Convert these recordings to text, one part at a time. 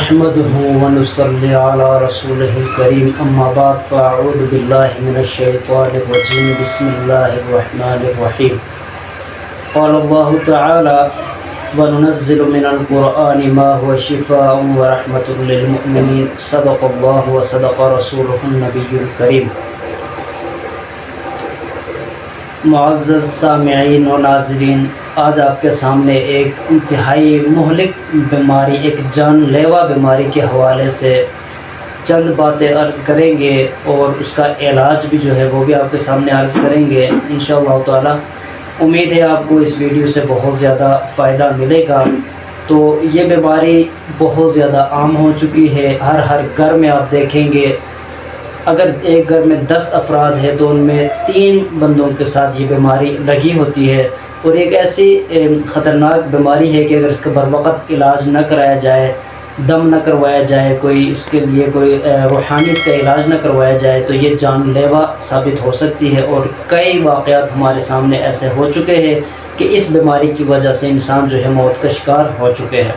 نحمده ونصلي على رسوله الكريم أما بعد فأعوذ بالله من الشيطان الرجيم بسم الله الرحمن الرحيم قال الله تعالى وننزل من القرآن ما هو شفاء ورحمة للمؤمنين صدق الله وصدق رسوله النبي الكريم۔ معزز سامعین و ناظرین، آج آپ کے سامنے ایک انتہائی مہلک بیماری، ایک جان لیوا بیماری کے حوالے سے چند باتیں عرض کریں گے اور اس کا علاج بھی جو ہے وہ بھی آپ کے سامنے عرض کریں گے انشاءاللہ تعالی۔ امید ہے آپ کو اس ویڈیو سے بہت زیادہ فائدہ ملے گا۔ تو یہ بیماری بہت زیادہ عام ہو چکی ہے، ہر گھر میں آپ دیکھیں گے، اگر ایک گھر میں 10 افراد ہیں تو ان میں 3 بندوں کے ساتھ یہ بیماری لگی ہوتی ہے، اور ایک ایسی خطرناک بیماری ہے کہ اگر اس کا بروقت علاج نہ کرایا جائے، دم نہ کروایا جائے، کوئی اس کے لیے کوئی روحانی اس کا علاج نہ کروایا جائے تو یہ جان لیوا ثابت ہو سکتی ہے۔ اور کئی واقعات ہمارے سامنے ایسے ہو چکے ہیں کہ اس بیماری کی وجہ سے انسان جو ہے موت کا شکار ہو چکے ہیں۔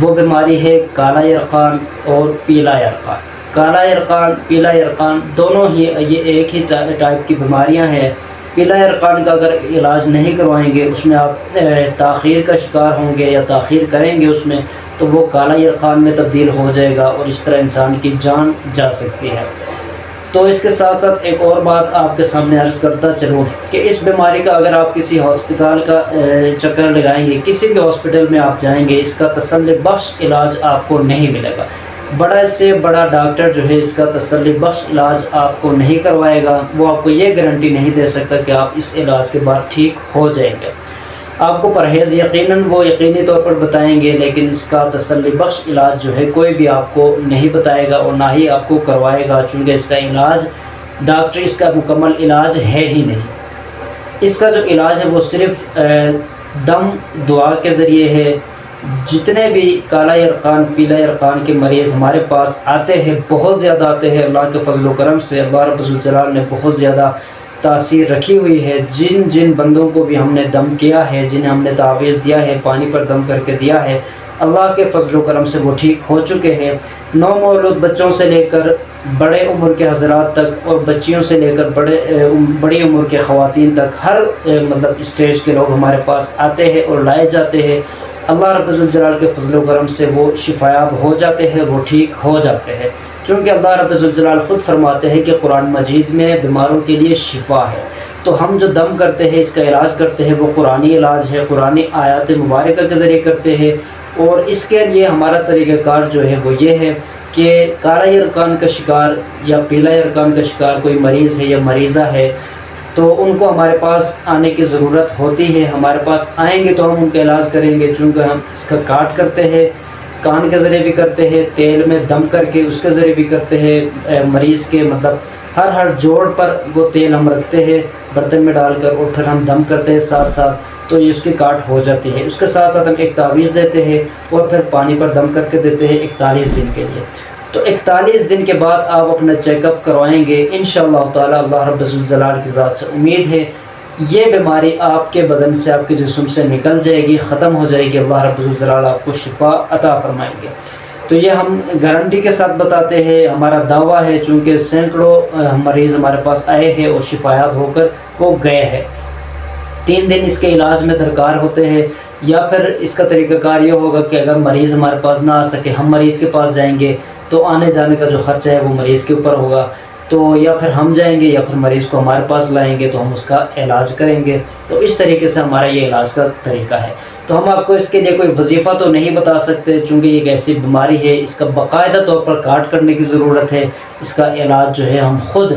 وہ بیماری ہے کالا یرقان اور پیلا یرقان۔ کالا یرقان، پیلا یرقان دونوں ہی یہ ایک ہی ٹائپ کی بیماریاں ہیں۔ پیلا یرقان کا اگر علاج نہیں کروائیں گے، اس میں آپ تاخیر کا شکار ہوں گے یا تاخیر کریں گے اس میں، تو وہ کالا یرقان میں تبدیل ہو جائے گا اور اس طرح انسان کی جان جا سکتی ہے۔ تو اس کے ساتھ ساتھ ایک اور بات آپ کے سامنے عرض کرتا چلوں کہ اس بیماری کا اگر آپ کسی ہسپتال کا چکر لگائیں گے، کسی بھی ہاسپٹل میں آپ جائیں گے، اس کا تسلی بخش علاج آپ کو نہیں ملے گا۔ بڑا سے بڑا ڈاکٹر جو ہے اس کا تسلی بخش علاج آپ کو نہیں کروائے گا، وہ آپ کو یہ گارنٹی نہیں دے سکتا کہ آپ اس علاج کے بعد ٹھیک ہو جائیں گے۔ آپ کو پرہیز یقیناً وہ یقینی طور پر بتائیں گے، لیکن اس کا تسلی بخش علاج جو ہے کوئی بھی آپ کو نہیں بتائے گا اور نہ ہی آپ کو کروائے گا، چونکہ اس کا علاج ڈاکٹر اس کا مکمل علاج ہے ہی نہیں۔ اس کا جو علاج ہے وہ صرف دم دعا کے ذریعے ہے۔ جتنے بھی کالا یرقان، پیلا یرقان کے مریض ہمارے پاس آتے ہیں، بہت زیادہ آتے ہیں، اللہ کے فضل و کرم سے اللہ رب الجلال نے بہت زیادہ تاثیر رکھی ہوئی ہے۔ جن بندوں کو بھی ہم نے دم کیا ہے، جنہیں ہم نے تعویذ دیا ہے، پانی پر دم کر کے دیا ہے، اللہ کے فضل و کرم سے وہ ٹھیک ہو چکے ہیں۔ نومولود بچوں سے لے کر بڑے عمر کے حضرات تک، اور بچیوں سے لے کر بڑی عمر کے خواتین تک، ہر اسٹیج کے لوگ ہمارے پاس آتے ہیں اور لائے جاتے ہیں۔ اللہ رب الجلال کے فضل و کرم سے وہ شفایاب ہو جاتے ہیں، وہ ٹھیک ہو جاتے ہیں، چونکہ اللہ رب الجلال خود فرماتے ہیں کہ قرآن مجید میں بیماروں کے لیے شفا ہے۔ تو ہم جو دم کرتے ہیں، اس کا علاج کرتے ہیں، وہ قرآنی علاج ہے، قرآنی آیات مبارکہ کے ذریعے کرتے ہیں۔ اور اس کے لیے ہمارا طریقہ کار جو ہے وہ یہ ہے کہ کالا یرقان کا شکار یا پیلا یرقان کا شکار کوئی مریض ہے یا مریضہ ہے تو ان کو ہمارے پاس آنے کی ضرورت ہوتی ہے۔ ہمارے پاس آئیں گے تو ہم ان کا علاج کریں گے، چونکہ ہم اس کا کاٹ کرتے ہیں، کان کے ذریعے بھی کرتے ہیں، تیل میں دم کر کے اس کے ذریعے بھی کرتے ہیں۔ مریض کے ہر جوڑ پر وہ تیل ہم رکھتے ہیں برتن میں ڈال کر، اور پھر ہم دم کرتے ہیں ساتھ تو یہ اس کی کاٹ ہو جاتی ہے۔ اس کے ساتھ ہم ایک تعویذ دیتے ہیں اور پھر پانی پر دم کر کے دیتے ہیں 41 دن کے لیے۔ تو 41 دن کے بعد آپ اپنا چیک اپ کروائیں گے انشاءاللہ تعالی۔ اللہ رب الجلال کی ذات سے امید ہے یہ بیماری آپ کے بدن سے، آپ کے جسم سے نکل جائے گی، ختم ہو جائے گی۔ اللہ رب الجلال آپ کو شفا عطا فرمائیں گے۔ تو یہ ہم گارنٹی کے ساتھ بتاتے ہیں، ہمارا دعویٰ ہے، چونکہ سینکڑوں مریض ہمارے پاس آئے ہیں اور شفایاب ہو کر وہ گئے ہیں۔ 3 دن اس کے علاج میں درکار ہوتے ہیں، یا پھر اس کا طریقہ کار یہ ہوگا کہ اگر مریض ہمارے پاس نہ آ سکے، ہم مریض کے پاس جائیں گے تو آنے جانے کا جو خرچہ ہے وہ مریض کے اوپر ہوگا، تو یا پھر ہم جائیں گے یا پھر مریض کو ہمارے پاس لائیں گے تو ہم اس کا علاج کریں گے۔ تو اس طریقے سے ہمارا یہ علاج کا طریقہ ہے۔ تو ہم آپ کو اس کے لیے کوئی وظیفہ تو نہیں بتا سکتے، چونکہ یہ ایک ایسی بیماری ہے، اس کا باقاعدہ طور پر کاٹ کرنے کی ضرورت ہے۔ اس کا علاج جو ہے ہم خود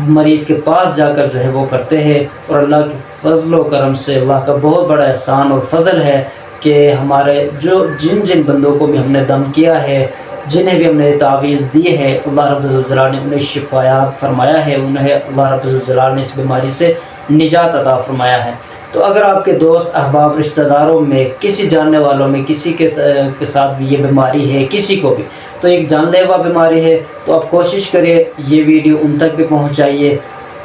مریض کے پاس جا کر جو ہے وہ کرتے ہیں، اور اللہ کے فضل و کرم سے اللہ کا بہت بڑا احسان اور فضل ہے کہ ہمارے جن بندوں کو بھی ہم نے دم کیا ہے، جنہیں بھی ہم نے تعویذ دی ہے، اللہ رب الجلال نے انہیں شفایاب فرمایا ہے، انہیں اللہ رب الجلال نے اس بیماری سے نجات عطا فرمایا ہے۔ تو اگر آپ کے دوست احباب، رشتہ داروں میں، کسی جاننے والوں میں کسی کے ساتھ بھی یہ بیماری ہے، کسی کو بھی، تو ایک جان لیوا بیماری ہے، تو آپ کوشش کریں یہ ویڈیو ان تک بھی پہنچائیے۔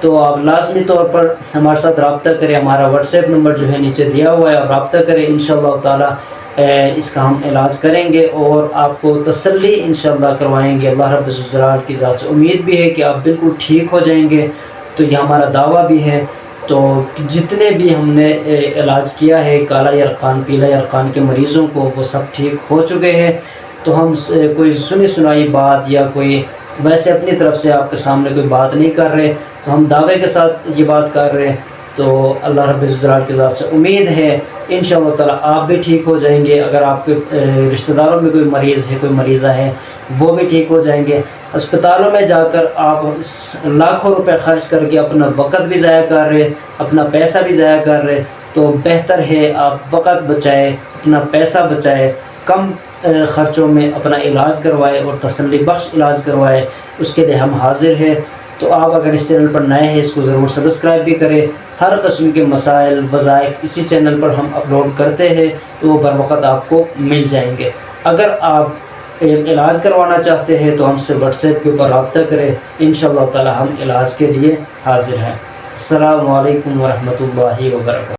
تو آپ لازمی طور پر ہمارے ساتھ رابطہ کریں، ہمارا واٹس ایپ نمبر جو ہے نیچے دیا ہوا ہے، آپ رابطہ کریں انشاءاللہ تعالی۔ اس کا ہم علاج کریں گے اور آپ کو تسلی انشاءاللہ کروائیں گے۔ اللہ رب الجلال کی ذات سے امید بھی ہے کہ آپ بالکل ٹھیک ہو جائیں گے، تو یہ ہمارا دعویٰ بھی ہے۔ تو جتنے بھی ہم نے علاج کیا ہے کالا یرقان پیلا یرقان کے مریضوں کو، وہ سب ٹھیک ہو چکے ہیں۔ تو ہم کوئی سنی سنائی بات یا کوئی ویسے اپنی طرف سے آپ کے سامنے کوئی بات نہیں کر رہے، تو ہم دعوے کے ساتھ یہ بات کر رہے ہیں۔ تو اللہ رب الجلال کی ذات سے امید ہے انشاءاللہ تعالیٰ آپ بھی ٹھیک ہو جائیں گے۔ اگر آپ کے رشتہ داروں میں کوئی مریض ہے، کوئی مریضہ ہے، وہ بھی ٹھیک ہو جائیں گے۔ اسپتالوں میں جا کر آپ لاکھوں روپے خرچ کر کے اپنا وقت بھی ضائع کر رہے، اپنا پیسہ بھی ضائع کر رہے، تو بہتر ہے آپ وقت بچائے، اپنا پیسہ بچائے، کم خرچوں میں اپنا علاج کروائے اور تسلی بخش علاج کروائے۔ اس کے لیے ہم حاضر ہیں۔ تو آپ اگر اس چینل پر نئے ہیں، اس کو ضرور سبسکرائب بھی کریں۔ ہر قسم کے مسائل وظائف اسی چینل پر ہم اپلوڈ کرتے ہیں، تو وہ بر وقت آپ کو مل جائیں گے۔ اگر آپ علاج کروانا چاہتے ہیں تو ہم سے واٹس ایپ کے اوپر رابطہ کریں، انشاءاللہ تعالی ہم علاج کے لیے حاضر ہیں۔ السلام علیکم ورحمۃ اللہ وبرکاتہ۔